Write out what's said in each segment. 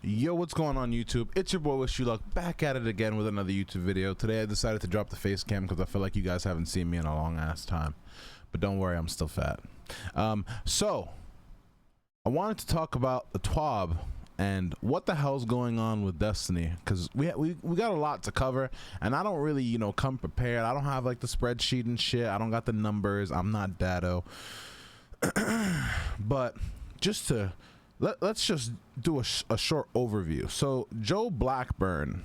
Yo, what's going on YouTube? It's your boy Wishyouluckk, back at it again with another YouTube video. Today I decided to drop the face cam because I feel like you guys haven't seen me in a long ass time. But don't worry, I'm still fat. So I wanted to talk about the TWAB and what the hell's going on with Destiny, because we got a lot to cover, and I don't really, you know, come prepared. I don't have like the spreadsheet and shit. I don't got the numbers. I'm not Dado. But just to let's just do a short overview. So Joe Blackburn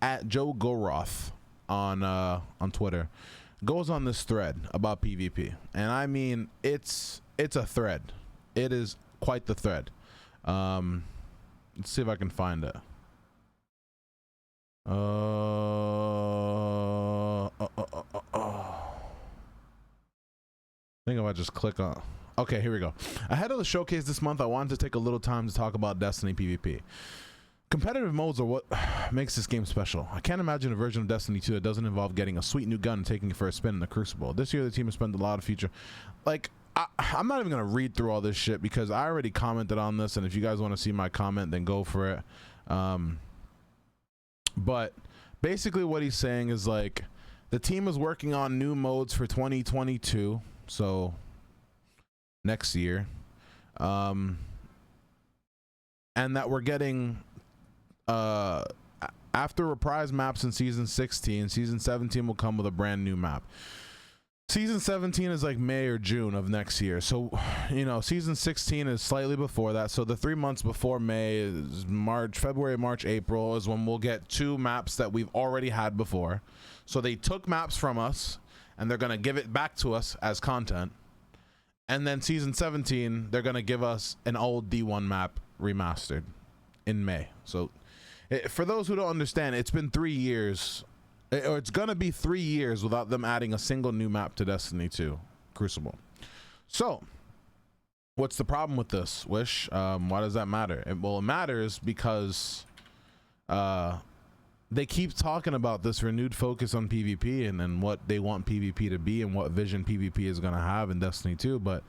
at Joe Goroth on Twitter goes on this thread about PvP, and I mean it's a thread. It is quite the thread. Let's see if I can find it. I think if I just click on, okay, here we go. Ahead of the showcase this month, I wanted to take a little time to talk about Destiny PvP. Competitive modes are what makes this game special. I can't imagine a version of Destiny 2 that doesn't involve getting a sweet new gun and taking it for a spin in the Crucible. This year the team has spent a lot of feature, like, I'm not even gonna read through all this shit because I already commented on this, and if you guys want to see my comment, then go for it. But basically what he's saying is, like, the team is working on new modes for 2022, so next year, and that we're getting after reprise maps in season 16, season 17 will come with a brand new map. Season 17 is like May or June of next year, so you know, season 16 is slightly before that, so the 3 months before May is February, March, April is when we'll get 2 maps that we've already had before. So they took maps from us and they're gonna give it back to us as content, and then season 17 they're gonna give us an old D1 map remastered in May. So for those who don't understand, it's been 3 years, or it's gonna be 3 years without them adding a single new map to Destiny 2 Crucible. So what's the problem with this, Wish? Why does that matter? Well, it matters because they keep talking about this renewed focus on PvP and what they want PvP to be and what vision PvP is gonna have in Destiny 2, but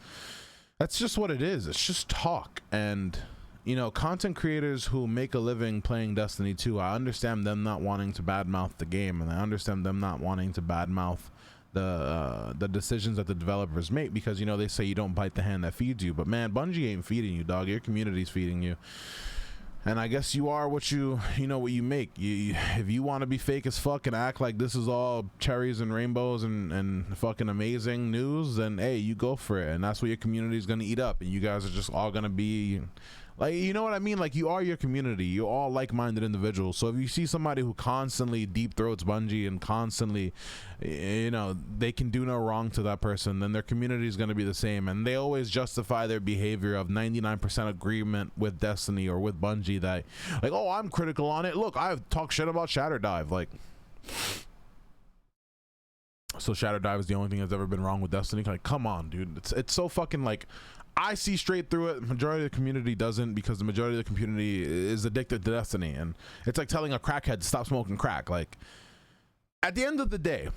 that's just what it is. It's just talk. And you know, content creators who make a living playing Destiny 2, I understand them not wanting to badmouth the game, and I understand them not wanting to badmouth the decisions that the developers make, because, you know, they say you don't bite the hand that feeds you, but man, Bungie ain't feeding you, dog. Your community's feeding you, and I guess you are what you know what you make. If you want to be fake as fuck and act like this is all cherries and rainbows and fucking amazing news, then hey, you go for it, and that's what your community is gonna eat up, and you guys are just all gonna be like, you know what I mean? Like, you are your community. You're all like-minded individuals. So if you see somebody who constantly deep throats Bungie and constantly, you know, they can do no wrong to that person, then their community is going to be the same. And they always justify their behavior of 99% agreement with Destiny or with Bungie, that, like, oh, I'm critical on it. Look, I've talked shit about Shatter Dive. Like, so Shatter Dive is the only thing that's ever been wrong with Destiny? Like, come on, dude. It's so fucking, like, I see straight through it. The majority of the community doesn't, because the majority of the community is addicted to Destiny, and it's like telling a crackhead to stop smoking crack. Like, at the end of the day,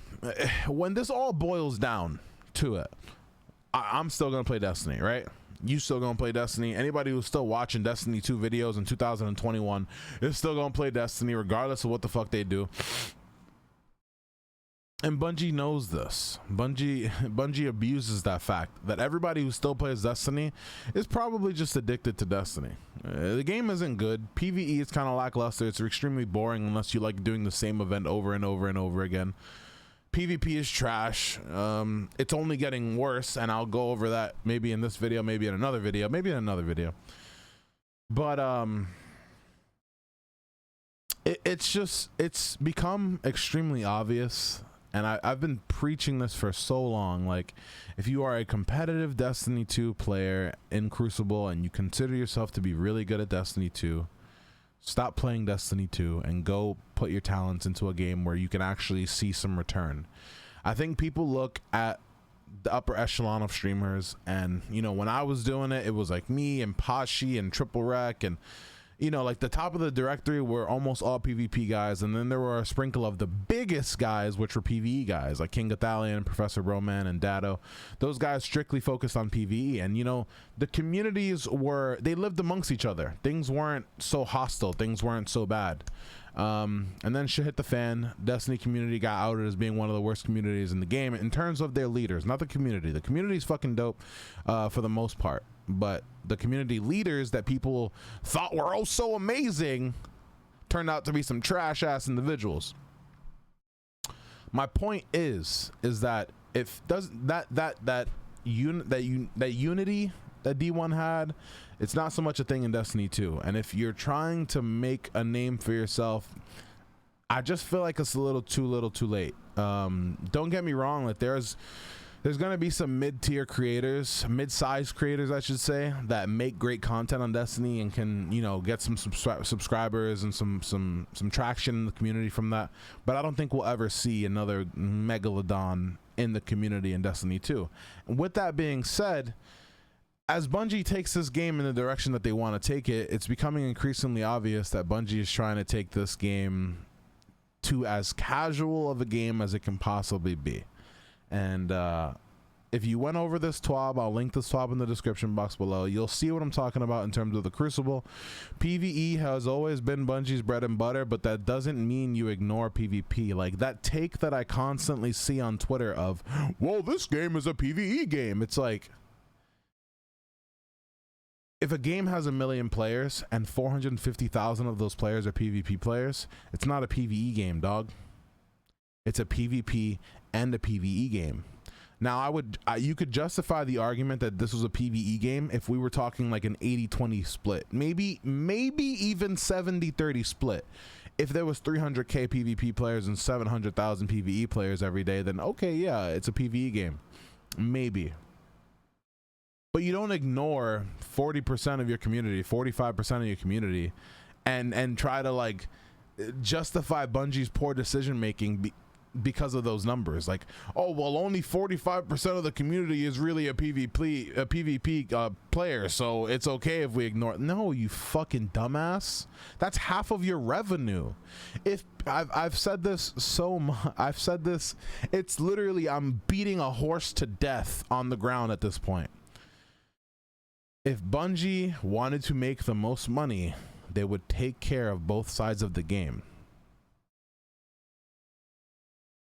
when this all boils down to it, I'm still gonna play Destiny, right? You still gonna play Destiny. Anybody who's still watching Destiny 2 videos in 2021 is still gonna play Destiny regardless of what the fuck they do. And Bungie knows this. Bungie abuses that fact that everybody who still plays Destiny is probably just addicted to Destiny. The game isn't good. PvE is kind of lackluster. It's extremely boring unless you like doing the same event over and over and over again. PvP is trash. It's only getting worse, and I'll go over that maybe in this video, maybe in another video, maybe in another video. But it's become extremely obvious. And I've been preaching this for so long. Like, if you are a competitive Destiny 2 player in Crucible and you consider yourself to be really good at Destiny 2, stop playing Destiny 2 and go put your talents into a game where you can actually see some return. I think people look at the upper echelon of streamers, and, you know, when I was doing it, it was like me and Pashi and Triple Rec and, you know, like the top of the directory were almost all PvP guys, and then there were a sprinkle of the biggest guys, which were PvE guys, like King Athalion, Professor Broman, and Dado. Those guys strictly focused on PvE, and you know, the communities they lived amongst each other. Things weren't so hostile, things weren't so bad. And then shit hit the fan. Destiny community got outed as being one of the worst communities in the game in terms of their leaders, not the community. The community is fucking dope for the most part, but the community leaders that people thought were oh so amazing turned out to be some trash ass individuals. My point is that if does that unity that D1 had, it's not so much a thing in Destiny 2. And if you're trying to make a name for yourself, I just feel like it's a little too late. Don't get me wrong, like there's gonna be some mid-tier creators, mid-sized creators I should say, that make great content on Destiny and can, you know, get some subscribers and some traction in the community from that. But I don't think we'll ever see another megalodon in the community in Destiny 2. And with that being said, as Bungie takes this game in the direction that they want to take it, it's becoming increasingly obvious that Bungie is trying to take this game to as casual of a game as it can possibly be. And if you went over this TWAB, I'll link this TWAB in the description box below. You'll see what I'm talking about in terms of the Crucible. PvE has always been Bungie's bread and butter, but that doesn't mean you ignore PvP. Like that take that I constantly see on Twitter of, well, this game is a PvE game. It's like, if a game has 1 million players and 450,000 of those players are PvP players, it's not a PvE game, dog. It's a PvP and a PvE game. Now, you could justify the argument that this was a PvE game if we were talking like an 80-20 split, maybe even 70-30 split. If there was 300k PvP players and 700,000 PvE players every day, then okay, yeah, it's a PvE game, maybe. But you don't ignore 40% of your community, 45% of your community, and try to like justify Bungie's poor decision making because of those numbers. Like, oh well, only 45% of the community is really a PvP player, so it's okay if we ignore it. No, you fucking dumbass. That's half of your revenue. If I've said this so much, I've said this. It's literally I'm beating a horse to death on the ground at this point. If Bungie wanted to make the most money, they would take care of both sides of the game.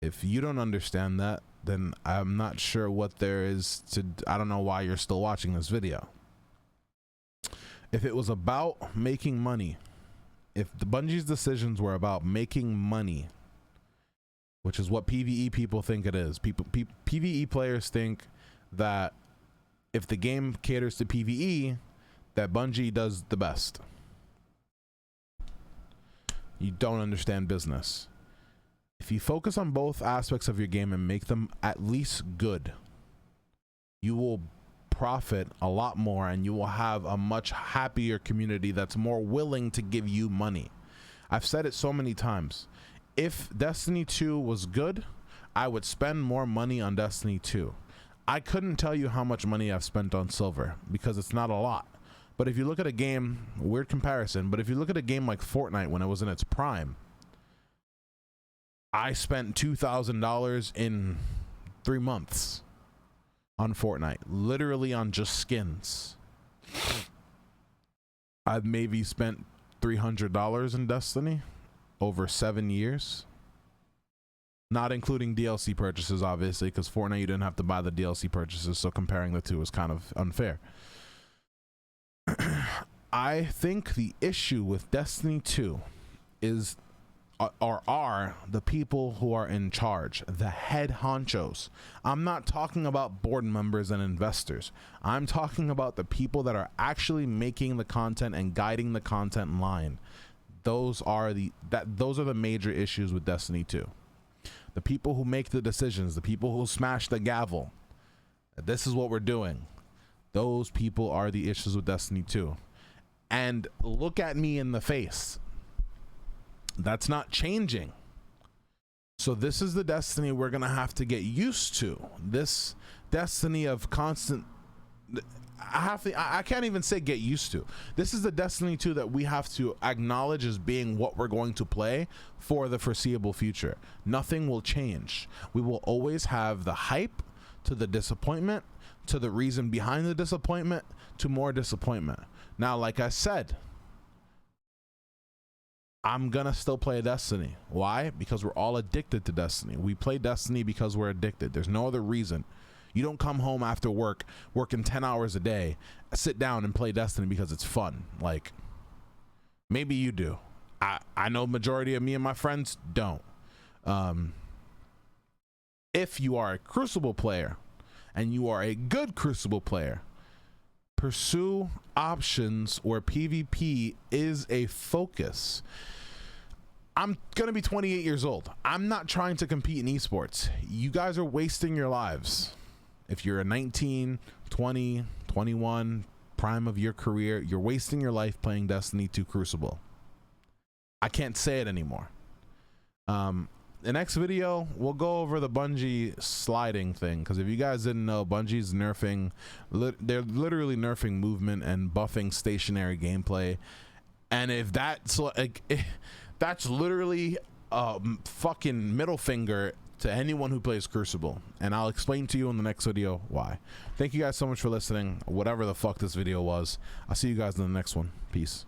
If you don't understand that, then I'm not sure what there is to, I don't know why you're still watching this video. If it was about making money, if the Bungie's decisions were about making money, which is what PvE people think it is, PvE players think that if the game caters to PvE, that Bungie does the best. You don't understand business. If you focus on both aspects of your game and make them at least good, you will profit a lot more and you will have a much happier community that's more willing to give you money. I've said it so many times. If Destiny 2 was good, I would spend more money on Destiny 2. I couldn't tell you how much money I've spent on silver because it's not a lot. But if you look at a game, weird comparison, but if you look at a game like Fortnite when it was in its prime, I spent $2,000 in 3 months on Fortnite, literally on just skins. I've maybe spent $300 in Destiny over 7 years. Not including DLC purchases, obviously, because Fortnite you didn't have to buy the DLC purchases, so comparing the two is kind of unfair. I think the issue with Destiny 2 is, are the people who are in charge, the head honchos. I'm not talking about board members and investors. I'm talking about the people that are actually making the content and guiding the content line. Those are the major issues with Destiny 2. The people who make the decisions, the people who smash the gavel, this is what we're doing. Those people are the issues with Destiny 2. And look at me in the face. That's not changing. So this is the Destiny we're going to have to get used to. This Destiny of constant, I can't even say get used to. This is the Destiny 2 that we have to acknowledge as being what we're going to play for the foreseeable future. Nothing will change. We will always have the hype to the disappointment, to the reason behind the disappointment, to more disappointment. Now, like I said, I'm gonna still play Destiny. Why? Because we're all addicted to Destiny. We play Destiny because we're addicted. There's no other reason. You don't come home after work, working 10 hours a day, sit down and play Destiny because it's fun. Like, maybe you do. I know majority of me and my friends don't. If you are a Crucible player and you are a good Crucible player, pursue options where PvP is a focus. I'm gonna be 28 years old. I'm not trying to compete in esports. You guys are wasting your lives. If you're a 19, 20, 21, prime of your career, you're wasting your life playing Destiny 2 Crucible. I can't say it anymore. The next video, we'll go over the Bungie sliding thing, because if you guys didn't know, Bungie's nerfing, they're literally nerfing movement and buffing stationary gameplay. And if that's like, that's literally a fucking middle finger to anyone who plays Crucible, and I'll explain to you in the next video why. Thank you guys so much for listening, whatever the fuck this video was. I'll see you guys in the next one. Peace.